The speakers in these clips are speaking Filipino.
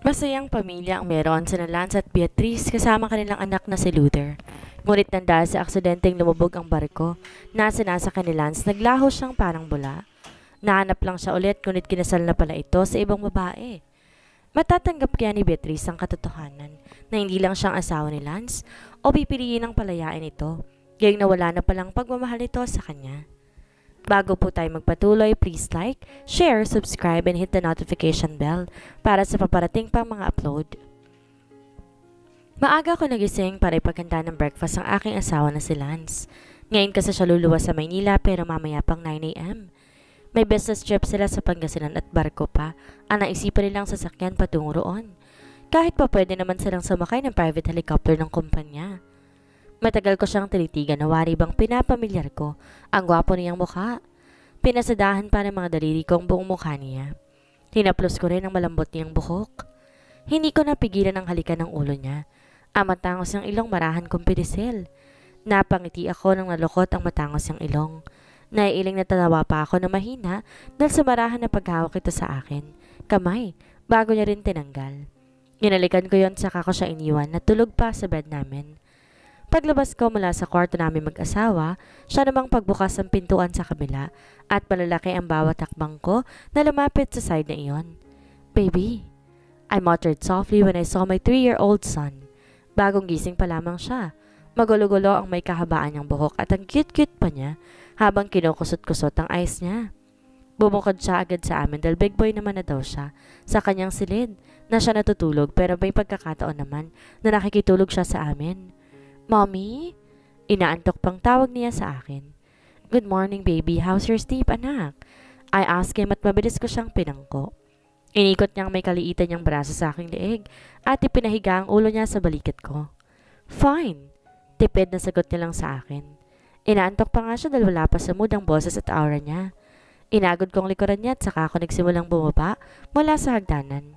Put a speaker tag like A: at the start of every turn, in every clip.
A: Masayang pamilya ang meron sina Lance at Beatrice kasama kanilang anak na si Luther. Ngunit nang dahil sa aksidenteng lumubog ang barko na sinasakyan ni Lance, naglaho siyang parang bula. Nahanap lang siya ulit ngunit kinasal na pala ito sa ibang babae. Matatanggap kaya ni Beatrice ang katotohanan na hindi lang siyang asawa ni Lance o pipiliin ang palayain ito, gayong nawala na palang pagmamahal ito sa kanya. Bago po tayo magpatuloy, please like, share, subscribe, and hit the notification bell para sa paparating pang mga upload. Maaga ko nagising para ipaghanda ng breakfast ang aking asawa na si Lance. Ngayon kasi siya luluwas sa Maynila pero mamaya pang 9 a.m. May business trip sila sa Pangasinan at barko pa ang naisipan nilang sasakyan patungo roon. Kahit pa pwede naman silang sumakay ng private helicopter ng kumpanya. Matagal ko siyang tinitigan na wari bang pinapamilyar ko ang gwapo niyang mukha. Pinasadahan pa ng mga daliri ko ang buong mukha niya. Hinaplos ko rin ang malambot niyang buhok. Hindi ko napigilan ang halikan ng ulo niya. Ang matangos niyang ilong marahan kong pinisil. Napangiti ako nang nalukot ang matangos niyang ilong. Naiiling na tanawa pa ako na mahina dahil sa marahan na paghawak ito sa akin. Kamay, bago niya rin tinanggal. Inalikan ko yon saka ko siya iniwan na tulog pa sa bed namin. Paglabas ko mula sa kwarto namin mag-asawa, siya namang pagbukas ng pintuan sa kabila at malalaki ang bawat hakbang ko na lumapit sa side na iyon. Baby, I muttered softly when I saw my 3-year-old son. Bagong gising pa lamang siya. Magulo-gulo ang may kahabaan niyang buhok at ang cute-cute pa niya habang kinukusot-kusot ang eyes niya. Bumukod siya agad sa amin dahil big boy naman na daw siya sa kanyang silid na siya natutulog pero may pagkakataon naman na nakikitulog siya sa amin. Mommy? Inaantok pang tawag niya sa akin. Good morning, baby. How's your sleep, anak? I asked him at mabilis ko siyang pinangko. Inikot niyang may kaliitan niyang braso sa aking leeg at ipinahiga ang ulo niya sa balikat ko. Fine. Tipid na sagot niya lang sa akin. Inaantok pa nga siya dahil wala pa sa mood ang boses at aura niya. Inagod kong likuran niya at saka ako nagsimulang bumaba mula sa hagdanan.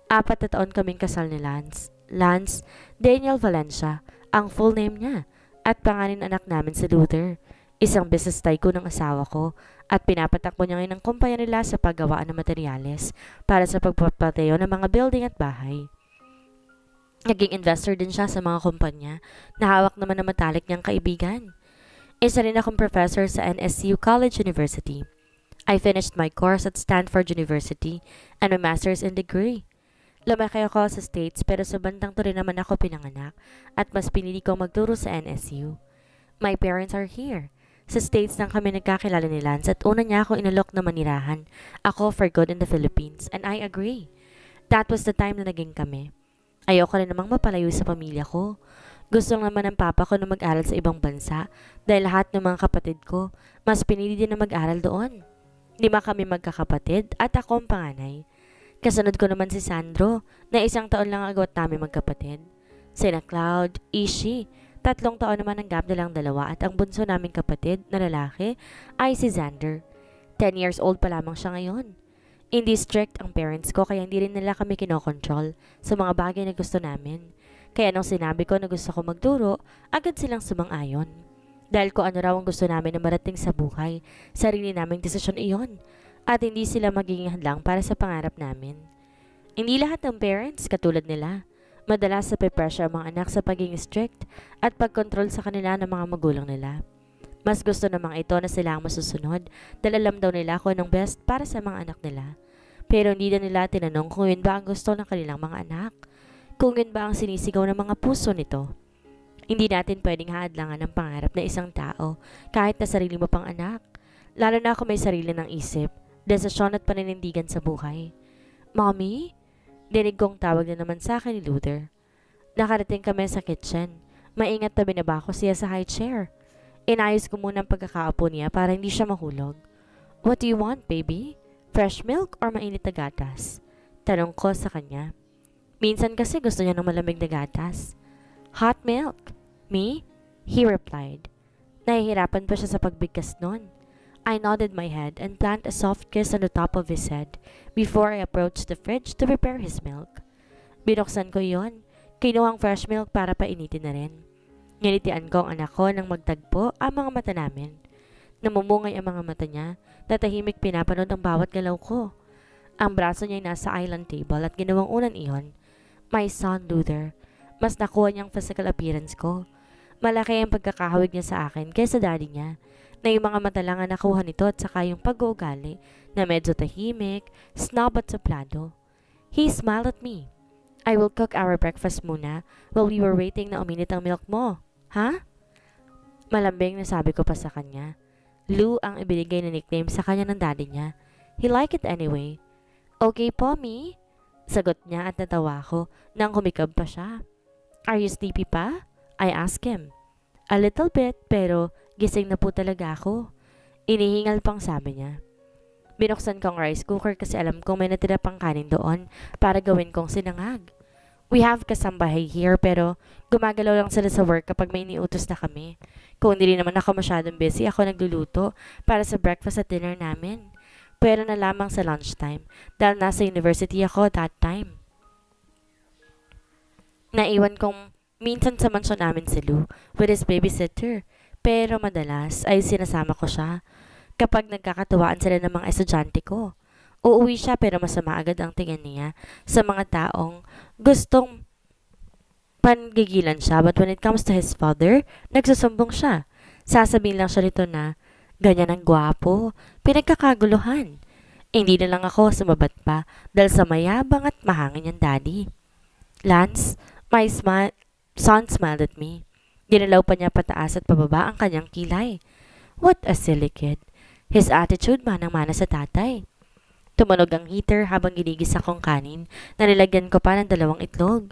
A: 4 na taon kaming kasal ni Lance. Lance Daniel Valencia ang full name niya at pangalan anak namin si Luther, isang business tycoon ng asawa ko at pinapatakbo niya ngayon ang kumpanya nila sa paggawaan ng materyales para sa pagpapatayo ng mga building at bahay. Naging investor din siya sa mga kumpanya na hawak naman ng matalik niyang kaibigan. Isa rin akong professor sa NSU College University. I finished my course at Stanford University and my master's in degree. Lumaki ako sa States pero sa bandang to rin naman ako pinanganak at mas pinili kong magturo sa NSU. My parents are here. Sa States nang kami nagkakilala ni Lance at una niya ako inalok na manirahan. Ako for good in the Philippines and I agree. That was the time na naging kami. Ayoko rin namang mapalayo sa pamilya ko. Gusto naman ng papa ko na mag-aral sa ibang bansa dahil lahat ng mga kapatid ko mas pinili din na mag-aral doon. 5 kami magkakapatid at ako ang panganay. Kasunod ko naman si Sandro na 1 taon lang agwat namin magkapatid. Sina Cloud, Ishi, 3 taon naman ang gap nilang dalawa at ang bunso naming kapatid na lalaki ay si Xander. 10 years old pa lamang siya ngayon. Hindi strict ang parents ko kaya hindi rin nila kami kinokontrol sa mga bagay na gusto namin. Kaya nung sinabi ko na gusto ko magturo, agad silang sumang-ayon. Dahil ko ano raw ang gusto namin na marating sa buhay, sarili naming desisyon iyon. At hindi sila magiging hadlang para sa pangarap namin. Hindi lahat ng parents katulad nila. Madalas sa pressure ang mga anak sa pagiging strict at pagkontrol sa kanila ng mga magulang nila. Mas gusto namang ito na sila ang masusunod dahil alam daw nila kung anong best para sa mga anak nila. Pero hindi na nila tinanong kung yun ba ang gusto ng kanilang mga anak. Kung yun ba ang sinisigaw ng mga puso nito. Hindi natin pwedeng haadlangan ng pangarap na isang tao kahit na sarili mo pang anak. Lalo na ako may sarili ng isip. Desisyon at paninindigan sa buhay. Mommy? Dinig kong tawag na naman sa akin ni Luther. Nakarating kami sa kitchen. Maingat na binaba ko siya sa high chair. Inayos ko muna ang pagkakaupo niya para hindi siya mahulog. What do you want, baby? Fresh milk or mainit na gatas? Tanong ko sa kanya. Minsan kasi gusto niya ng malamig na gatas. Hot milk. Me? He replied. Nahihirapan pa siya sa pagbigkas nun. I nodded my head and planted a soft kiss on the top of his head before I approached the fridge to prepare his milk. Binuksan ko yon. Kinuha ang fresh milk para painitin na rin. Nilitian ko ang anak ko nang magtagpo ang mga mata namin. Namumungay ang mga mata niya na tahimik pinapanood ang bawat galaw ko. Ang braso niya ay nasa island table at ginawang unan iyon. My son, Luther. Mas nakuha niyang physical appearance ko. Malaki ang pagkakahawig niya sa akin kaysa daddy niya, na yung mga mata lang ang nakuha nito at saka yung pag-uugali na medyo tahimik, snob at suplado. He smiled at me. I will cook our breakfast muna while we were waiting na uminit ang milk mo. Ha? Malambing na sabi ko pa sa kanya. Lou ang ibinigay na nickname sa kanya ng daddy niya. He liked it anyway. Okay po, me? Sagot niya at natawa ko nang humikab pa siya. Are you sleepy pa? I asked him. A little bit, pero gising na po talaga ako. Inihingal pang sabi niya. Binuksan ko ang rice cooker kasi alam kong may natira pang kanin doon para gawin kong sinangag. We have kasambahay here pero gumagalaw lang sila sa work kapag may iniutos na kami. Kung hindi naman ako masyadong busy, ako nagluluto para sa breakfast at dinner namin. Pero na lamang sa lunchtime dahil nasa university ako that time. Naiwan kong minsan sa mansyon namin si Lou with his babysitter, pero madalas ay sinasama ko siya kapag nagkakatuwaan sila ng mga estudyante ko. Uuwi siya pero masama agad ang tingin niya sa mga taong gustong pangigilan siya, but when it comes to his father, nagsusumbong siya. Sasabihin lang siya nito na, ganyan ang gwapo, pinagkakaguluhan. Hindi na lang ako sumabat pa dahil sa mayabang at mahangin niyang daddy. Lance, my son smiled at me. Ginalaw pa niya pataas at pababa ang kanyang kilay. What a silly kid. His attitude manang-mana sa tatay. Tumunog ang heater habang ginigisa kong kanin na nilagyan ko pa ng 2 itlog.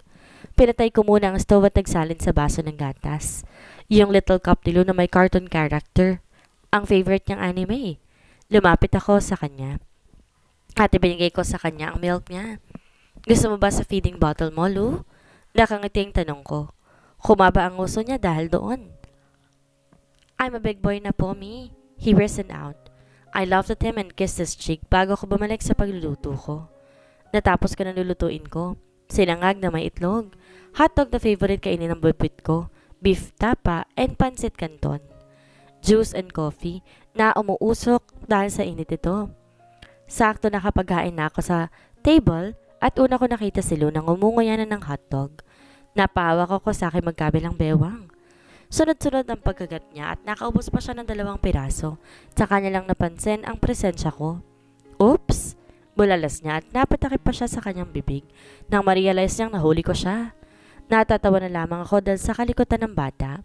A: Pinatay ko muna ang stove at nagsalin sa baso ng gatas. Yung little cup ni Lou na may cartoon character. Ang favorite niyang anime. Lumapit ako sa kanya. At ibinigay ko sa kanya ang milk niya. Gusto mo ba sa feeding bottle mo, Lou? Nakangiti ang tanong ko. Kumaba ang uso niya dahil doon. I'm a big boy na po, me. He reasoned out. I laughed at him and kissed his cheek bago ko bumalik sa pagluluto ko. Natapos ko na lulutuin ko. Sinangag na may itlog. Hotdog na favorite kainin ng bubit ko. Beef tapa and pancit canton. Juice and coffee na umuusok dahil sa init ito. Sakto nakapaghain na ako sa table at una ko nakita si Lou nang umunguya na ng hotdog. Napahawak ako sa aking magkabilang bewang. Sunod-sunod ang pagkagat niya at nakaubos pa siya ng 2 piraso. Tsaka niya lang napansin ang presensya ko. Oops! Bulalas niya at napatakip pa siya sa kanyang bibig nang ma-realize niyang nahuli ko siya. Natatawa na lamang ako dahil sa kalikutan ng bata.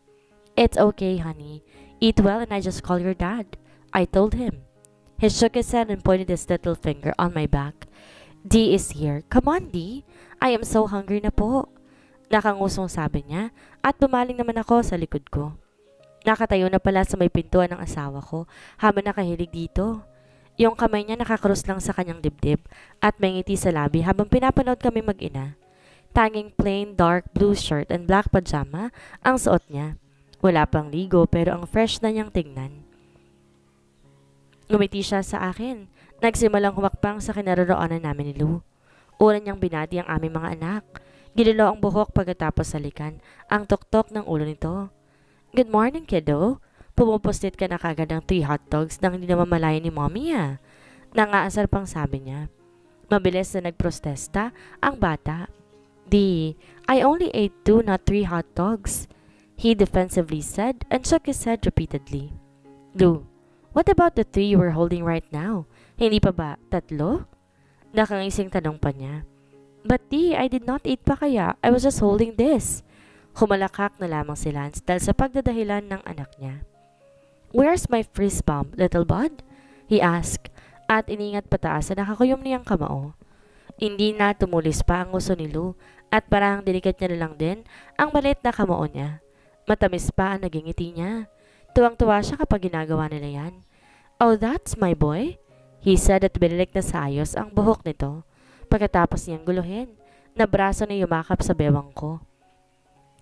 A: It's okay, honey. Eat well and I just call your dad. I told him. He shook his head and pointed his little finger on my back. Dee is here. Come on, Dee. I am so hungry na po. Nakangusong sabi niya at bumaling naman ako sa likod ko. Nakatayo na pala sa may pintuan ng asawa ko habang nakahilig dito. Yung kamay niya nakakrus lang sa kanyang dibdib at may ngiti sa labi habang pinapanood kami mag-ina. Tanging plain dark blue shirt and black pajama ang suot niya. Wala pang ligo pero ang fresh na niyang tingnan. Ngumiti siya sa akin. Nagsimulang humakbang sa kinaroroonan namin ni Lou. Una niyang binati ang aming mga anak. Gililo ang buhok pagkatapos salikan ang tuktok ng ulo nito. Good morning, kiddo. Pumupostit ka na kagad ng 3 hotdogs nang hindi naman malayan ni mommy ah. Nangaasar pang sabi niya. Mabilis na nagprostesta ang bata. Di, I only ate 2 not 3 hotdogs. He defensively said and shook his head repeatedly. Lou, what about the 3 you were holding right now? Hindi pa ba 3? Nakangising tanong pa niya. But Dee, I did not eat pa kaya. I was just holding this. Humalakak na lamang si Lance dahil sa pagdadahilan ng anak niya. Where's my freeze bomb, little bud? He asked at iningat pataas na nakakuyom niyang kamao. Hindi na tumulis pa ang uso ni Lou at parang dinikat niya na lang din ang maliit na kamao niya. Matamis pa ang naging ngiti niya. Tuwang-tuwa siya kapag ginagawa nila yan. Oh, that's my boy, he said at binilik na sa ayos ang buhok nito. Pagkatapos niyang guluhin, na braso na yumakap sa bewang ko.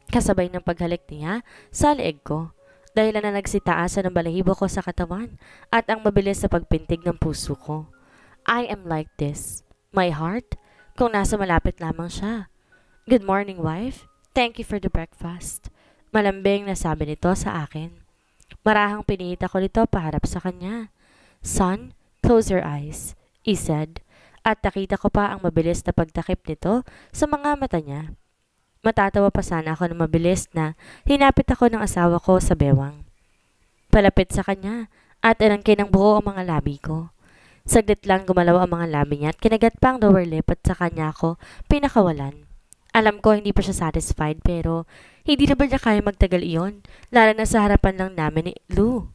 A: Kasabay ng paghalik niya sa leeg ko, dahil na nagsitaasan ng balahibo ko sa katawan at ang mabilis sa pagpintig ng puso ko. I am like this. My heart, kung nasa malapit lamang siya. Good morning, wife. Thank you for the breakfast. Malambing na sabi nito sa akin. Marahang pinihit ako nito paharap sa kanya. Son, close your eyes, he said. At nakita ko pa ang mabilis na pagtakip nito sa mga mata niya. Matatawa pa sana ako ng mabilis na hinapit ako ng asawa ko sa bewang. Palapit sa kanya at inangkin ng buo ang mga labi ko. Saglit lang gumalaw ang mga labi niya at kinagat pa ang lower lip at sa kanya ako pinakawalan. Alam ko hindi pa siya satisfied pero hindi na ba niya kaya magtagal iyon, lalo na sa harapan lang namin ni Lou.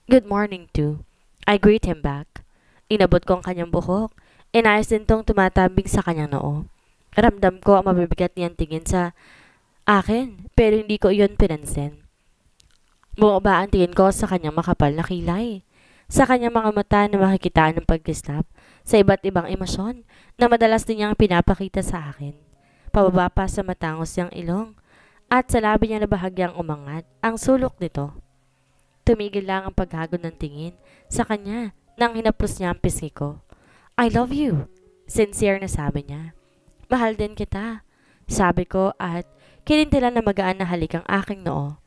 A: Good morning too. I greet him back. Inabot ko ang kanyang buhok. Inayos din tong tumatabing sa kanyang noo. Ramdam ko ang mabibigat niyang tingin sa akin pero hindi ko iyon pinansin. Bumaba ang tingin ko sa kanyang makapal na kilay. Sa kanyang mga mata na makikitaan ng pagkislap sa iba't ibang emosyon na madalas din niyang pinapakita sa akin. Pababa pa sa matangos niyang ilong at sa labi niya na bahagyang umangat ang sulok nito. Tumigil lang ang paghagod ng tingin sa kanya nang hinaplos niya ang pisngi ko. I love you, sincere na sabi niya. Mahal din kita, sabi ko at kinintilan na magaan na halik ang aking noo.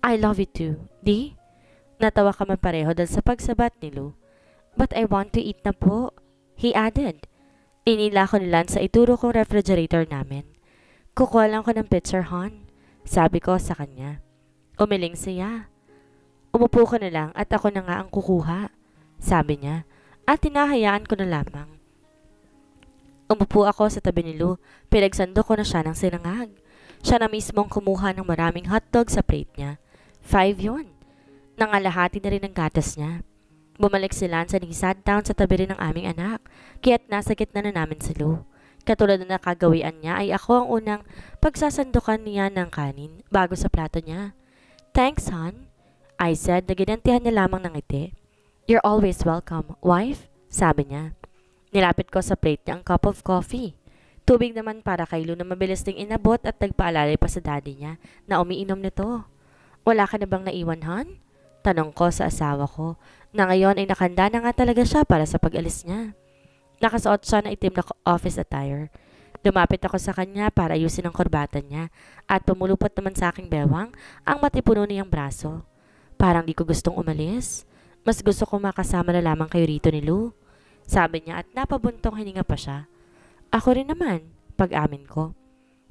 A: I love you too, di? Natawa kami pareho dahil sa pagsabat ni Lou. But I want to eat na po, he added. Inila ko nila sa ituro kong refrigerator namin. Kukuha lang ko ng picture, hon, sabi ko sa kanya. Umiling siya. Umupo ka na lang at ako na nga ang kukuha, sabi niya, at tinahayaan ko na lamang. Umupo ako sa tabi ni Lou, pinagsando ko na siya ng sinangag. Siya na mismong kumuha ng maraming hotdog sa plate niya. 5 yun. Nangalahati na rin ang gatas niya. Bumalik sila sa sat down sa tabi rin ng aming anak, kaya't nasa gitna na namin si Lou. Katulad na nakagawian niya ay ako ang unang pagsasandukan niya ng kanin bago sa plato niya. Thanks, hon, I said na ginantihan niya lamang ng ngiti. You're always welcome, wife, sabi niya. Nilapit ko sa plate niya ang cup of coffee. Tubig naman para kay Lou na mabilis ding inabot at nagpaalalay pa sa daddy niya na umiinom nito. Wala ka na bang naiwan, hon? Tanong ko sa asawa ko na ngayon ay nakanda na nga talaga siya para sa pag-alis niya. Nakasuot siya na itim na office attire. Lumapit ako sa kanya para ayusin ang korbata niya at pumulupot naman sa aking bewang ang matipuno niyang braso. Parang di ko gustong umalis. Mas gusto ko makasama na lamang kayo rito ni Lou, sabi niya at napabuntong hininga pa siya. Ako rin naman, pag-amin ko.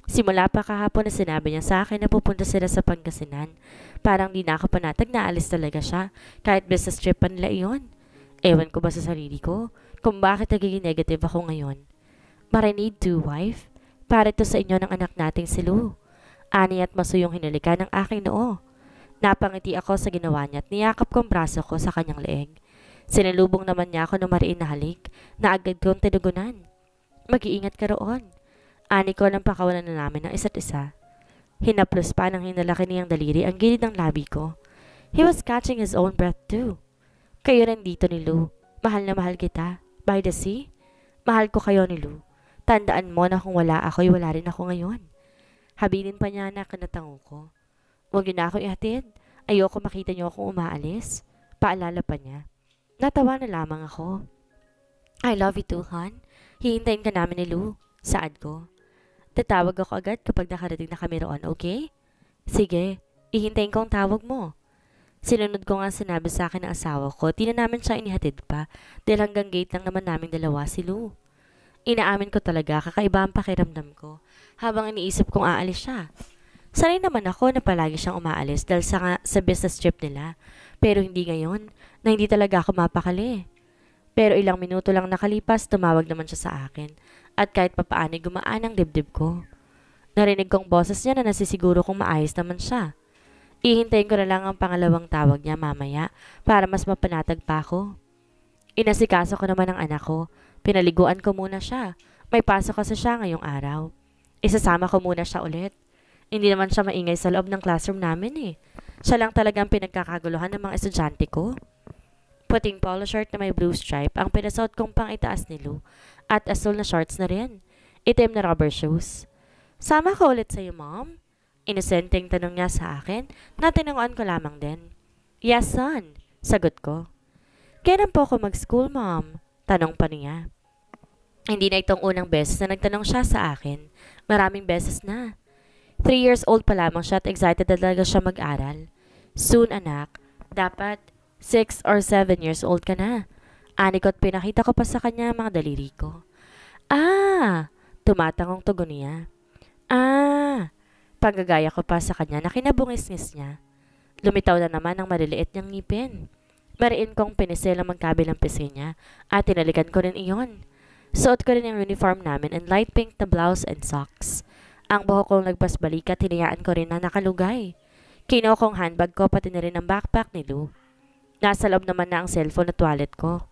A: Simula pa kahapon na sinabi niya sa akin na pupunta sila sa Pangasinan. Parang di na ako panatag na alis talaga siya kahit business trip pa nila iyon. Ewan ko ba sa sarili ko kung bakit nagiging negative ako ngayon. But I need to, wife. Para ito sa inyo ng anak nating si Lou. Ani at masuyong hinalikan ng aking noo. Napangiti ako sa ginawa niya at niyakap kong braso ko sa kanyang leeg. Sinalubong naman niya ako ng mariin na halik na agad kong tinugunan. Mag-iingat ka roon. Ani ko nang pakawalan na namin ng isa't isa. Hinaplos pa ng hinalaki niyang daliri ang gilid ng labi ko. He was catching his own breath too. Kayo rin dito ni Lou. Mahal na mahal kita. By the sea? Mahal ko kayo ni Lou. Tandaan mo na kung wala ako'y wala rin ako ngayon. Habilin pa niya na kanatango ko. Huwag niyo na ako ihatid. Ayoko makita niyo akong umaalis. Paalala pa niya. Natawa na lamang ako. I love you too, hon. Hihintayin ka namin ni Lou. Saad ko. Tatawag ako agad kapag nakarating na kami roon, okay? Sige, ihintayin ko ang tawag mo. Sinunod ko nga sinabi sa akin ng asawa ko, di na namin siya inihatid pa dahil hanggang gate lang naman naming dalawa si Lou. Inaamin ko talaga, kakaiba ang pakiramdam ko habang iniisip kong aalis siya. Sanay naman ako na palagi siyang umaalis dahil sa business trip nila. Pero hindi ngayon, na hindi talaga ako mapakali. Pero ilang minuto lang nakalipas, tumawag naman siya sa akin. At kahit papaano gumaan ang dibdib ko. Narinig kong boses niya na nasisiguro kong maayos naman siya. Ihintayin ko na lang ang pangalawang tawag niya mamaya para mas mapanatag pa ako. Inasikaso ko naman ang anak ko. Pinaliguan ko muna siya. May pasok kasi siya ngayong araw. Isasama ko muna siya ulit. Hindi naman siya maingay sa loob ng classroom namin eh. Siya lang talagang pinagkakaguluhan ng mga estudyante ko. Puting polo shirt na may blue stripe ang pinasuot kong pang itaas ni Lou at asul na shorts na rin. Itim na rubber shoes. Sama ka ulit sa'yo, mom? Inosenteng tanong niya sa akin na tinanguan ko lamang din. Yes, son. Sagot ko. Kailan po ako mag-school, mom? Tanong pa niya. Hindi na itong unang beses na nagtanong siya sa akin. Maraming beses na. 3 years old pa lamang siya at excited na talaga siya mag-aral. Soon, anak. Dapat 6 or 7 years old ka na. Ani ko at pinakita ko pa sa kanya ang mga daliri ko. Ah! Tumatangong tugon niya. Ah! Pagagaya ko pa sa kanya na kinabungis-ngis niya. Lumitaw na naman ang maliliit niyang ngipin. Mariin kong pinisil ang magkabilang pisngi niya at tinalikan ko rin iyon. Suot ko rin ang uniform namin and light pink na blouse and socks. Ang buhok kong nagpasbalikat, hinayaan ko rin na nakalugay. Kinuha kong handbag ko pati na rin ang backpack ni Lou. Nasa loob naman na ang cellphone at wallet ko.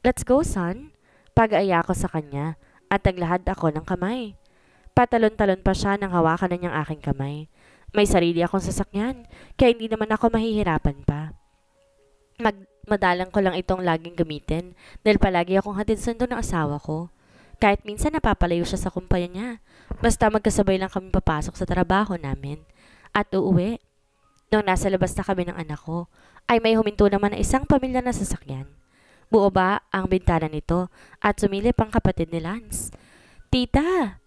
A: Let's go, son. Pag-aaya ko sa kanya at naglahad ako ng kamay. Patalon-talon pa siya nang hawakan na niyang aking kamay. May sarili akong sasakyan, kaya hindi naman ako mahihirapan pa. Madalang ko lang itong laging gamitin dahil palagi akong hatid sundo ng asawa ko. Kahit minsan napapalayo siya sa kumpanya niya. Basta magkasabay lang kami papasok sa trabaho namin. At uuwi. Nung nasa labas na kami ng anak ko, ay may huminto naman na isang pamilya na sasakyan. Buo ba ang bintana nito at sumilip ang kapatid ni Lance. Tita!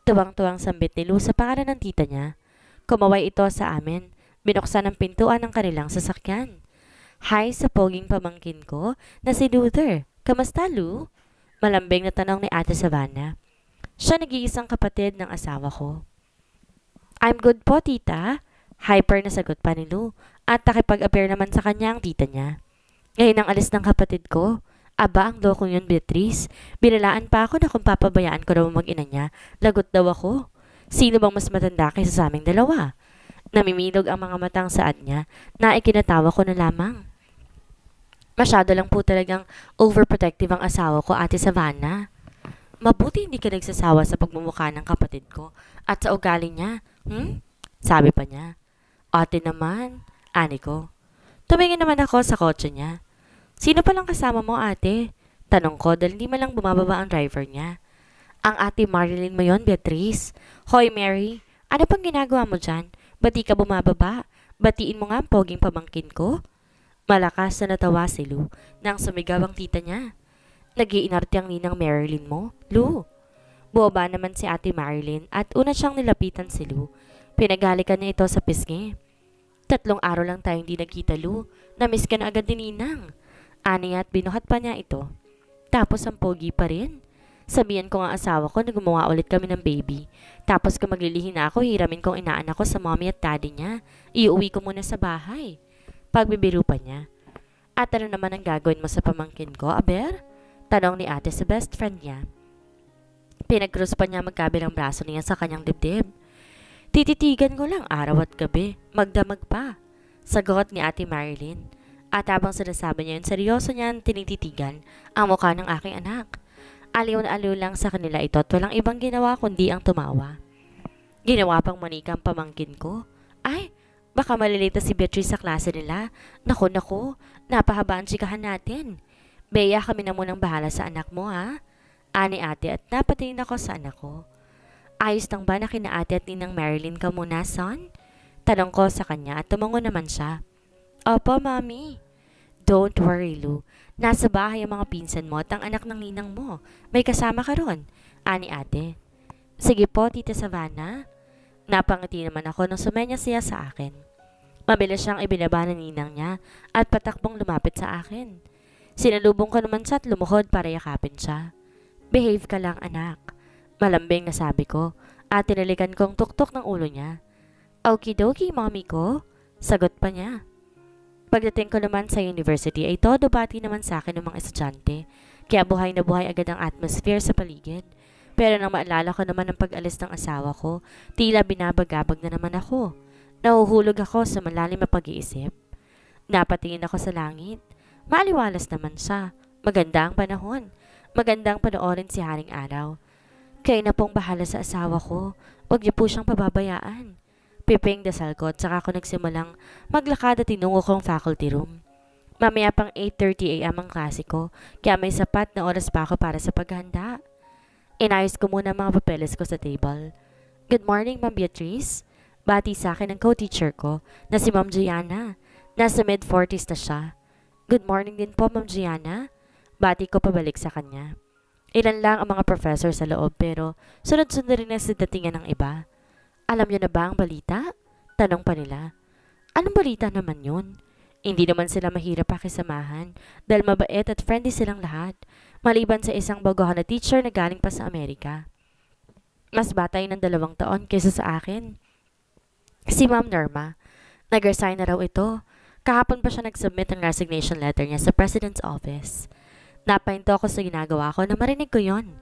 A: Tuwang-tuwang sambit ni Lou sa pangalan ng tita niya. Kumaway ito sa amin. Binuksan ang pintuan ng kanilang sasakyan. Hi sa poging pamangkin ko na si Luther. Kamusta, Lou? Malambing na tanong ni Ate Savannah. Siya nag-iisang kapatid ng asawa ko. I'm good po, tita. Hyper na sagot pa ni Lou at nakipag-appear naman sa kanya ang tita niya. Ngayon ang alis ng kapatid ko. Aba, ang lokong yun, Beatrice. Binalaan pa ako na kung papabayaan ko daw mag-ina niya. Lagot daw ako. Sino bang mas matanda kaysa sa aming dalawa? Namimilog ang mga matang saad niya na ikinatawa ko na lamang. Masyado lang po talagang overprotective ang asawa ko, Ate Savannah. Mabuti hindi ka nagsasawa sa pagmumukha ng kapatid ko at sa ugali niya. Sabi pa niya. Ate naman, ani ko. Tumingin naman ako sa kotse niya. Sino palang kasama mo, ate? Tanong ko dahil hindi malang bumababa ang driver niya. Ang ate Marilyn mo yon, Beatrice. Hoy, Mary, ano pang ginagawa mo dyan? Ba't di ka bumababa? Batiin mo nga ang poging pamangkin ko. Malakas na natawa si Lou nang sumigaw ang tita niya. Nag-iinarte ang ninang Marilyn mo, Lou. Buoba naman si ate Marilyn at una siyang nilapitan si Lou. Pinaghalikan niya ito sa pisngi. 3 araw lang tayong hindi nagkita, Lou. Namiss ka na agad ni ninang. Ani at binuhat pa niya ito. Tapos ang pogi pa rin. Sabihan ko nga asawa ko na gumawa ulit kami ng baby. Tapos kung maglilihi na ako, hiramin kong inaanak ko sa mommy at daddy niya. Iuwi ko muna sa bahay. Pagbibiro pa niya. At ano naman ang gagawin mo sa pamangkin ko, Aber? Tanong ni ate sa best friend niya. Pinag-cross pa niya magkabilang braso niya sa kanyang dibdib. Tititigan ko lang araw at gabi. Magdamag pa. Sagot ni ate Marilyn. At habang sinasabi niya yun, seryoso niyan tinititigan ang mukha ng aking anak. Aliw na aliw lang sa kanila ito at walang ibang ginawa kundi ang tumawa. Ginawa pang manikang pamangkin ko. Ay, baka malilita si Beatrice sa klase nila. Naku, napahaba ang chikahan natin. Beya, kami na munang bahala sa anak mo, ha? Ani ate at napatingin ako sa anak ko. Ayos lang ba na kina ate at ninang Marilyn ka muna, son? Tanong ko sa kanya at tumango naman siya. Opo, mami. Don't worry, Lou. Nasa bahay ang mga pinsan mo at ang anak ng ninang mo. May kasama ka ron. Ani ate. Sige po, Tita Savannah. Napangiti naman ako nang sumenya siya sa akin. Mabilis siyang ibinaba ng ninang niya at patakbong lumapit sa akin. Sinalubong ko naman siya at lumuhod para yakapin siya. Behave ka lang, anak. Malambing na sabi ko at tinalikan kong tuktok ng ulo niya. Okidoki, mommy ko. Sagot pa niya. Pagdating ko naman sa university ay todo bati naman sa akin ng mga estudyante, kaya buhay na buhay agad ang atmosphere sa paligid. Pero nang maalala ko naman ang pag-alis ng asawa ko, tila binabagabag na naman ako. Nahuhulog ako sa malalim na pag-iisip. Napatingin ako sa langit. Maaliwalas naman siya. Maganda ang panahon. Magandang panoorin si Haring Araw. Kaya na pong bahala sa asawa ko. Huwag niyo po siyang pababayaan. Piping dasal ko at saka ako nagsimulang maglakad at tinungo kong faculty room. Mamaya pang 8:30 AM ang klase ko, kaya may sapat na oras pa ako para sa paghanda. Inayos ko muna ang mga papeles ko sa table. Good morning, Ma'am Beatrice. Bati sa akin ang co-teacher ko na si Ma'am Gianna. Nasa mid-40s na siya. Good morning din po, Ma'am Gianna. Bati ko pabalik sa kanya. Ilan lang ang mga professor sa loob pero sunod-sunod rin na sa datingan ng iba. Alam niyo na ba ang balita? Tanong pa nila. Anong balita naman yun? Hindi naman sila mahirap pakisamahan dahil mabait at friendly silang lahat. Maliban sa isang baguhan na teacher na galing pa sa Amerika. Mas bata yun ng 2 taon kaysa sa akin. Si Ma'am Norma. Nag-resign na raw ito. Kahapon pa siya nag-submit ng resignation letter niya sa President's Office. Napahinto ako sa ginagawa ko na marinig ko yon.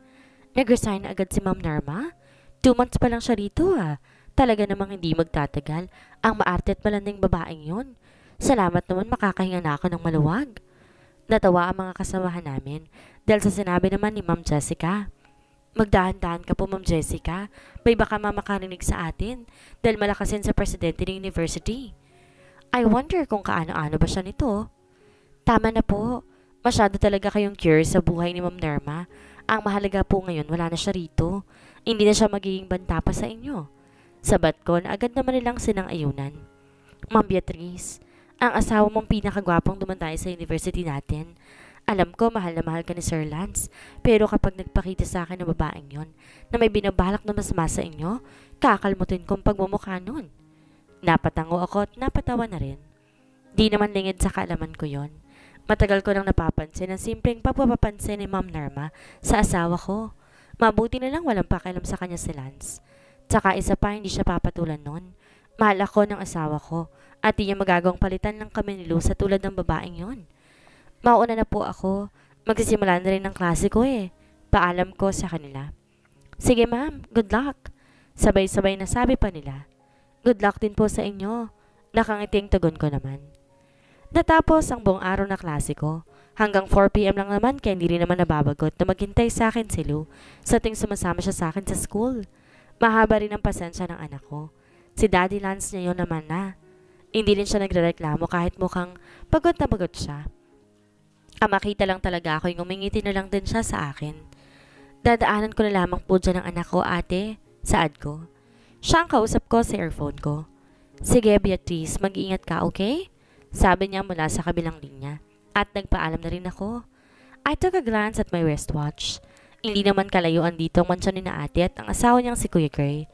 A: Nag-resign na agad si Ma'am Norma? 2 months pa lang siya rito Talaga namang hindi magtatagal. Ang maarte at malanding babaeng yon. Salamat naman makakahinga na ako ng maluwag. Natawa ang mga kasamahan namin dahil sa sinabi naman ni Ma'am Jessica. Magdahan-dahan ka po, Ma'am Jessica. May baka makarinig sa atin dahil malakasin sa presidente ng university. I wonder kung kaano-ano ba siya nito. Tama na po. Masyado talaga kayong curious sa buhay ni Ma'am Norma. Ang mahalaga po ngayon wala na siya rito. Hindi na siya magiging banta pa sa inyo. Sabat ko na agad naman nilang sinang-ayunan. Ma'am Beatrice, ang asawa mong pinakagwapong dumantay sa university natin. Alam ko mahal na mahal ka ni Sir Lance, pero kapag nagpakita sa akin ng babaeng yon na may binabalak na masama sa inyo, kakalmutin kong pagmumukha nun. Napatango ako at napatawa na rin. Di naman lingid sa kaalaman ko yon. Matagal ko nang napapansin ang simpleng pagpapapansin ni Ma'am Norma sa asawa ko. Mabuti na lang walang pakialam sa kanya si Lance. Tsaka isa pa hindi siya papatulan nun. Mahal ako ng asawa ko at di niya magagawang palitan ng kami ni Lou sa tulad ng babaeng yon. Mauna na po ako. Magsisimula na rin ng klase ko Paalam ko sa kanila. Sige ma'am, good luck. Sabay-sabay na sabi pa nila. Good luck din po sa inyo. Nakangiting tugon ko naman. Natapos ang buong araw na klase ko. Hanggang 4 p.m. lang naman kaya hindi rin naman nababagot na maghintay sa akin si Lou sa ting sumasama siya sa akin sa school. Mahaba rin ang pasensya ng anak ko. Si Daddy Lance niya yun naman na. Hindi rin siya nagrereklamo kahit mukhang pagod na pagod siya. Makita lang talaga ako yung umingiti na lang din siya sa akin. Dadaanan ko na lamang po dyan ang anak ko, ate, saad ko. Siya ang kausap ko sa earphone ko. Sige Beatrice, mag-iingat ka, okay? Sabi niya mula sa kabilang linya. At nagpaalam na rin ako. I took a glance at my wristwatch. Hindi naman kalayuan dito ang mansyon ni na ate at ang asawa niyang si Kuya Gray.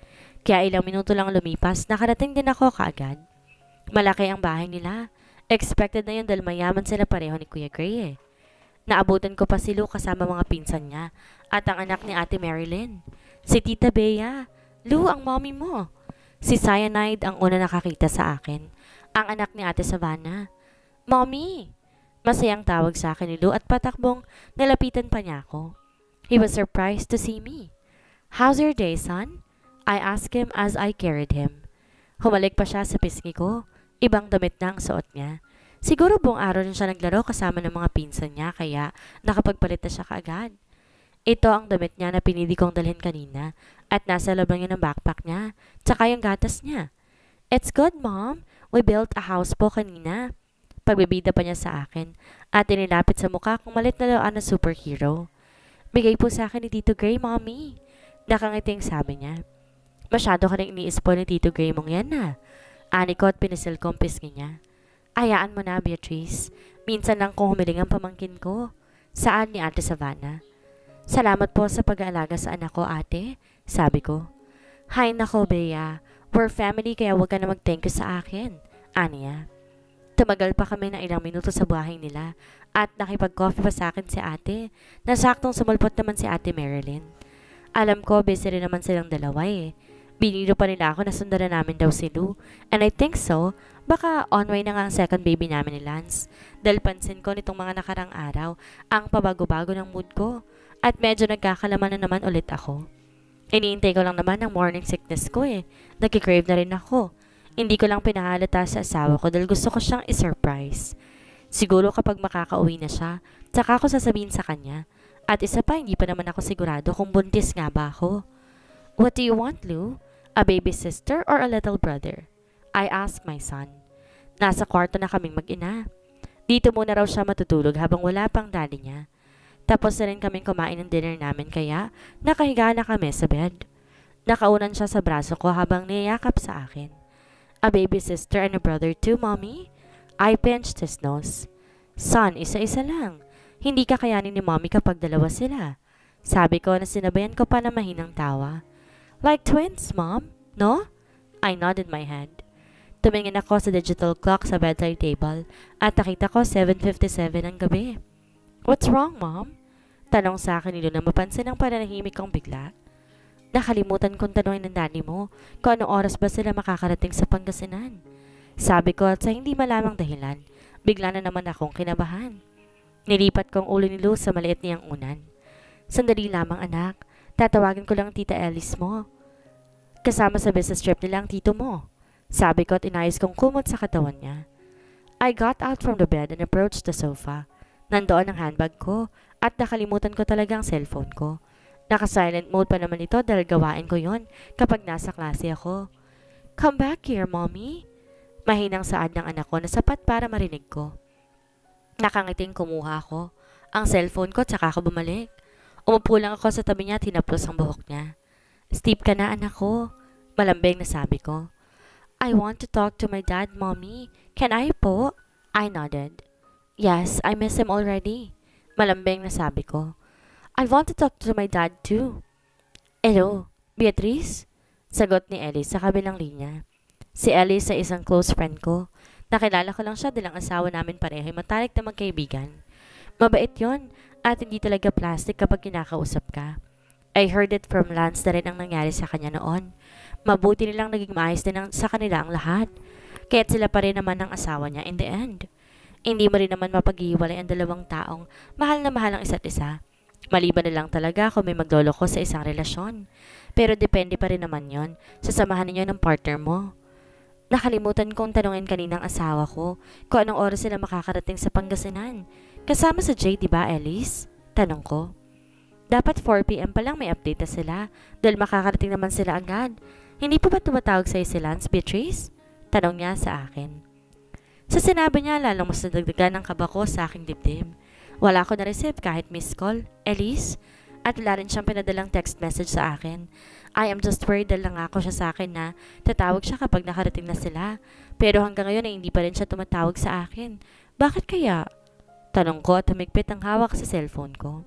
A: Kaya ilang minuto lang lumipas, nakarating din ako kaagad. Malaki ang bahay nila. Expected na yun dahil mayaman sila pareho ni Kuya Gray Naabutan ko pa si Lou kasama mga pinsan niya at ang anak ni Ate Marilyn. Si Tita Bea. Lou, ang mommy mo. Si Cyanide ang una nakakita sa akin. Ang anak ni Ate Savannah. Mommy! Masayang tawag sa akin ni Lou at patakbong nalapitan pa niya ako. He was surprised to see me. How's your day, son? I asked him as I carried him. Humalik pa siya sa pisngi ko. Ibang damit na ang suot niya. Siguro buong araw rin siya naglaro kasama ng mga pinsan niya kaya nakapagpalit na siya kaagad. Ito ang damit niya na pinili kong dalhin kanina at nasa loob lang yun ng backpack niya tsaka yung gatas niya. It's good, Mom. We built a house po kanina. Pagbibida pa niya sa akin at inilapit sa mukha kong malit na laruan na superhero. Bigay po sa akin ni Tito Gray, Mommy. Nakangiting sabi niya. Masyado ka nang iniispo ni Tito Gray mong yan Ani ko at pinisil ko ang pisngi niya. Ayaan mo na, Beatrice. Minsan lang kung humiling ang pamangkin ko. Saan ni Ate Savannah? Salamat po sa pag-aalaga sa anak ko, ate. Sabi ko. Hay nako, Bea. We're family kaya huwag ka na mag-thank you sa akin. Aniya. Tumagal pa kami ng ilang minuto sa bahay nila at nakipag-coffee pa sa akin si ate. Nasaktong sumulpot naman si Ate Marilyn. Alam ko, busy rin naman silang dalawa Biniro pa nila ako na sundan na namin daw si Lou. And I think so, baka on way na nga ang second baby namin ni Lance. Dahil pansin ko nitong mga nakarang araw, ang pabago-bago ng mood ko. At medyo nagkakalaman na naman ulit ako. Iniintay ko lang naman ang morning sickness ko Nagkikrave na rin ako. Hindi ko lang pinahalata sa asawa ko dahil gusto ko siyang i-surprise. Siguro kapag makakauwi na siya, tsaka ako sasabihin sa kanya. At isa pa, hindi pa naman ako sigurado kung buntis nga ba ako. What do you want, Lou? A baby sister or a little brother? I asked my son. Nasa kwarto na kaming mag-ina. Dito muna raw siya matutulog habang wala pang daddy niya. Tapos na rin kaming kumain ng dinner namin kaya nakahiga na kami sa bed. Nakaunan siya sa braso ko habang niyayakap sa akin. A baby sister and a brother too, Mommy? I pinched his nose. Son, isa-isa lang. Hindi kakayanin ni Mommy kapag dalawa sila. Sabi ko na sinabayan ko pa na mahinang tawa. Like twins, Mom? No? I nodded my head. Tumingin ako sa digital clock sa bedside table at nakita ko 7:57 ng gabi. What's wrong, Mom? Tanong sa akin ni Lou na mapansin ang pananahimik kong bigla. Nakalimutan kong tanongin ng daddy mo kung anong oras ba sila makakarating sa Pangasinan. Sabi ko at sa hindi malamang dahilan, bigla na naman akong kinabahan. Nilipat kong ulo ni Lou sa maliit niyang unan. Sandali lamang anak, tatawagin ko lang tita Ellis mo. Kasama sa business trip nila ang tito mo. Sabi ko at inayos kong kumot sa katawan niya. I got out from the bed and approached the sofa. Nandoon ang handbag ko at nakalimutan ko talaga ang cellphone ko. Naka-silent mode pa naman ito dahil gawain ko yon kapag nasa klase ako. Come back here, mommy. Mahinang saad ng anak ko na sapat para marinig ko. Nakangiting kumuha ako ang cellphone ko tsaka ako bumalik. Umupo lang ako sa tabi niya at hinaplos ang buhok niya. Steep ka na anak ko. Malambing na sabi ko. I want to talk to my dad, mommy. Can I po? I nodded. Yes, I miss him already. Malambing na sabi ko. I want to talk to my dad too. Hello, Beatrice? Sagot ni Ellie sa kabilang linya. Si Ellie sa isang close friend ko. Nakilala ko lang siya dahil ang asawa namin pareho ay matalik na magkaibigan. Mabait yon at hindi talaga plastic kapag kinakausap ka. I heard it from Lance na rin ang nangyari sa kanya noon. Mabuti nilang naging maayos din sa kanila ang lahat. Kaya't sila pa rin naman ang asawa niya in the end. Hindi mo rin naman mapag-iwalay ang dalawang taong mahal na mahal ang isa't isa. Maliban na lang talaga kung may magloloko sa isang relasyon. Pero depende pa rin naman yon sa samahan ninyo ng partner mo. Nakalimutan kong tanungin kaninang asawa ko kung anong oras sila makakarating sa Pangasinan. Kasama sa Jay, diba Ellis? Tanong ko. Dapat 4 p.m. pa lang may update na sila dahil makakarating naman sila agad. Hindi pa ba tumatawag sa'yo si Lance, Beatrice? Tanong niya sa akin. Sa sinabi niya, lalong mas nadagdagan ang kaba ko sa aking dibdib. Wala ko na-receive kahit missed call, Elise, at wala rin siyang pinadalang text message sa akin. I am just worried dahil lang ako siya sa akin na tatawag siya kapag nakarating na sila. Pero hanggang ngayon ay hindi pa rin siya tumatawag sa akin. Bakit kaya? Tanong ko at humigpit ang hawak sa cellphone ko.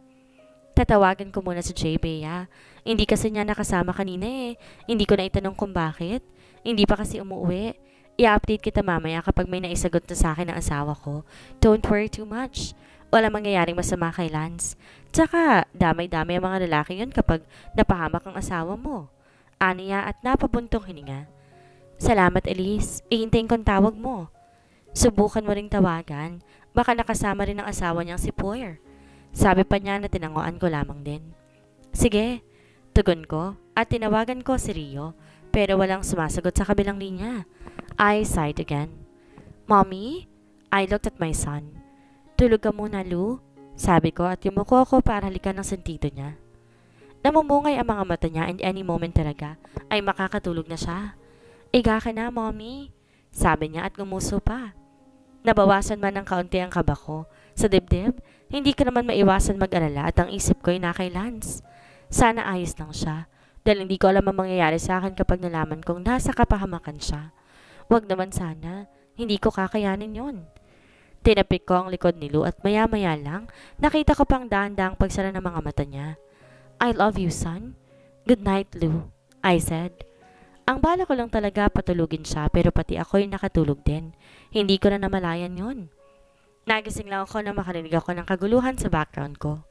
A: Tatawagan ko muna si Jay, Bea. Hindi kasi niya nakasama kanina eh. Hindi ko na itanong kung bakit. Hindi pa kasi umuwi. I-update kita mamaya kapag may naisagot na sa akin ng asawa ko. Don't worry too much. Wala mangyayaring masama kay Lance. Tsaka, damay-damay ang mga lalaki yun kapag napahamak ang asawa mo. Aniya at napabuntong hininga. Salamat, Elise. Ihintayin kong tawag mo. Subukan mo ring tawagan. Baka nakasama rin ang asawa niyang si Poyer. Sabi pa niya na tinangoan ko lamang din. Sige, tugon ko at tinawagan ko si Rio pero walang sumasagot sa kabilang linya. I sighed again. Mommy? I looked at my son. Tulog ka muna, Lou. Sabi ko at yumuko ako para halikan ng sentido niya. Namumungay ang mga mata niya and any moment talaga ay makakatulog na siya. Iga ka na, Mommy. Sabi niya at gumuso pa. Nabawasan man ng kaunti ang kaba ko. Sa dibdib, hindi ko naman maiwasan mag-alala at ang isip ko ay na kay Lance. Sana ayos lang siya dahil hindi ko alam ang mangyayari sa akin kapag nalaman kong nasa kapahamakan siya. Wag naman sana, hindi ko kakayanin yon. Tinapik ko ang likod ni Lou at maya-maya lang, nakita ko pang dahan-dahang pagsara ng mga mata niya. I love you, son. Good night, Lou, I said. Ang bala ko lang talaga patulugin siya pero pati ako'y nakatulog din. Hindi ko na namalayan yon. Nagising lang ako na makarinig ako ng kaguluhan sa background ko.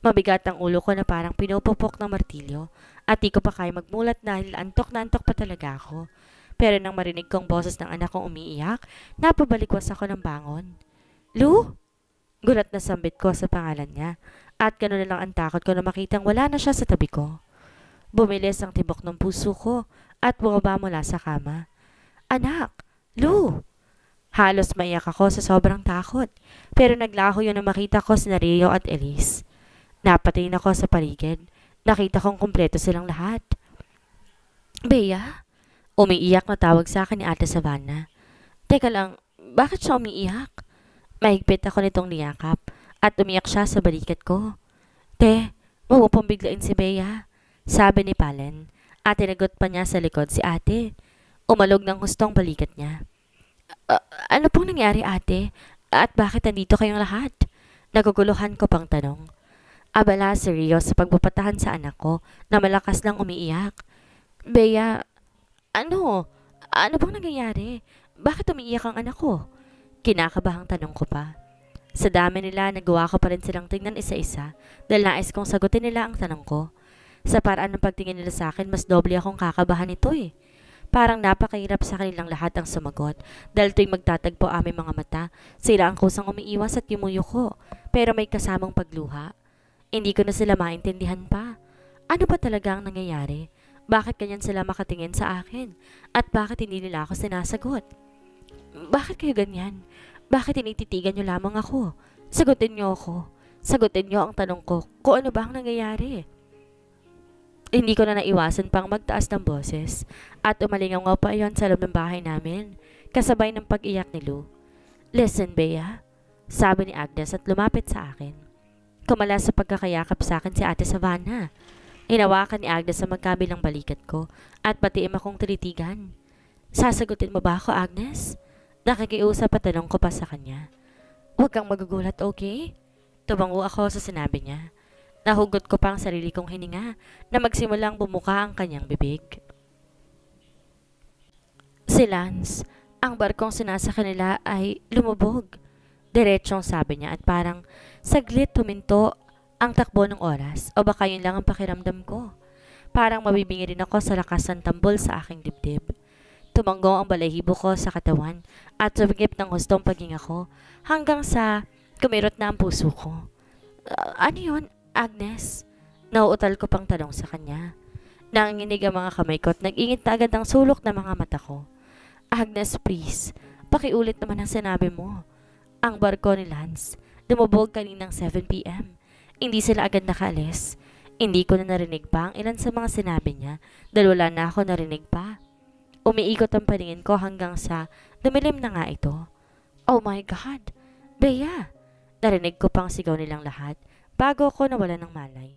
A: Mabigat ang ulo ko na parang pinupupok ng martilyo at di ko pa kaya magmulat dahil antok na antok pa talaga ako. Pero nang marinig kong boses ng anak kong umiiyak, napabalikwas ako ng bangon. Lou? Gulat na sambit ko sa pangalan niya at gano'n na lang ang takot ko na makitang wala na siya sa tabi ko. Bumilis ang tibok ng puso ko at bumaba mula sa kama. Anak! Lou! Halos maiyak ako sa sobrang takot pero naglaho yun na makita ko si Rio at Elise. Napatingin ako sa paligid. Nakita kong kumpleto silang lahat. Bea? Umiiyak na tawag sa akin ni Ate Savannah. Teka lang, bakit siya umiiyak? Mahigpit ako nitong niyakap at umiyak siya sa balikat ko. Te, huwag pong biglain si Bea, sabi ni Palen at tinagot pa niya sa likod si ate. Umalog ng hustong balikat niya. Ano pong nangyari ate? At bakit nandito kayong lahat? Naguguluhan ko pang tanong. Abala si Rio sa pagbupatahan sa anak ko na malakas lang umiiyak. Bea, ano? Ano bang nangyayari? Bakit umiiyak ang anak ko? Kinakabahang tanong ko pa. Sa dami nila, nagawa ko pa rin silang tingnan isa-isa dahil nais kong sagutin nila ang tanong ko. Sa paraan ng pagtingin nila sa akin, mas doble akong kakabahan nito eh. Parang napakahirap sa kanilang lahat ang sumagot dahil tuwing magtatagpo aming mga mata, sila ang kusang umiiwas at yumuyuko pero may kasamang pagluha. Hindi ko na sila maintindihan pa. Ano ba talaga ang nangyayari? Bakit ganyan sila makatingin sa akin? At bakit hindi nila ako sinasagot? Bakit kayo ganyan? Bakit tinititigan niyo lamang ako? Sagutin niyo ako. Sagutin niyo ang tanong ko kung ano ba ang nangyayari. Hindi ko na naiwasan pang magtaas ng boses at umalingaw pa iyon sa loob ng bahay namin kasabay ng pag-iyak ni Lou. Listen, Bea, sabi ni Agnes at lumapit sa akin. Kumala sa pagkakayakap sa akin si Ate Savannah. Hinawakan ni Agnes sa magkabilang balikat ko at patiim akong tinitigan. Sasagutin mo ba ako, Agnes? Nakikiusap at tanong ko pa sa kanya. Huwag kang magugulat, okay? Tumango ako sa sinabi niya. Nahugot ko pa ang sarili kong hininga na magsimulang bumuka ang kanyang bibig. Si Lance, ang barkong sinasakyan nila ay lumubog. Diretsong sabi niya at parang saglit huminto ang takbo ng oras o baka yun lang ang pakiramdam ko. Parang mabibingi rin ako sa lakas ng tambol sa aking dibdib. Tumango ang balahibo ko sa katawan at sumigip ng hustong paghinga ko hanggang sa kumirot na ang puso ko. Ano yun, Agnes? Nauutal ko pang tanong sa kanya. Nanginginig ang mga kamay ko at nag-ingit na agad ang sulok ng mga mata ko. Agnes, please, pakiulit naman ang sinabi mo. Ang barko ni Lance, lumubog kaninang 7 p.m. Hindi sila agad nakaalis. Hindi ko na narinig pa ang ilan sa mga sinabi niya dahil wala na ako narinig pa. Umiikot ang paningin ko hanggang sa dumilim na nga ito. Oh my God! Bea! Narinig ko pang sigaw nilang lahat bago ako nawala ng malay.